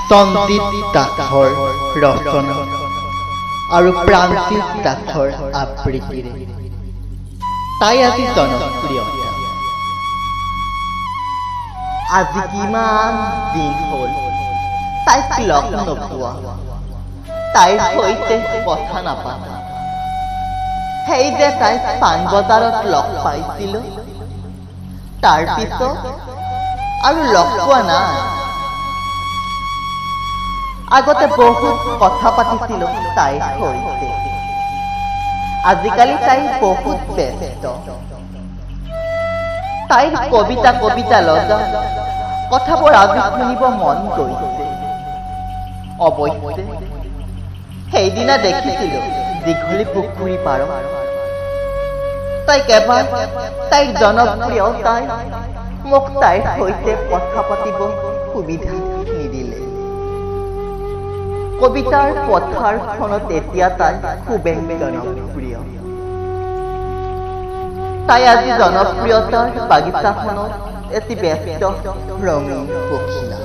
সঞ্জিত দাসৰ ৰচনা আৰু প্ৰান্তিক দাসৰ আবৃত্তিৰে তাই আজি জনপ্ৰিয়তা। আজি কিমান দিন হ'ল তাইক লগ নোপোৱা, তাইৰ সৈতে কথা নাপাতা। সেই যে তাইক পাণবজাৰত লগ পাইছিলো, তাৰ পিছত আৰু লগ পোৱা নাই। আগতে বহুত কথা পাতিছিলো তাইৰ সৈতে, আজিকালি তাই বহুত ব্যস্ত। তাইৰ কবিতা লগা কথাবোৰ আজি শুনিব মন গৈছে। অৱশ্যে সেইদিনা দেখিছিলো দীঘলী পুখুৰী পাৰত তাইক এবাৰ তাইৰ জনপ্ৰিয়তাই মোক তাইৰ সৈতে কথা পাতিব সুবিধা নিদিলে। কবিতাৰ পথাৰখনত এতিয়া তাই খুবেই জনপ্ৰিয়। তাই আজি জনপ্ৰিয়তাৰ বাগিচাখনত এটি ব্যস্ত ৰঙীন পখিলা।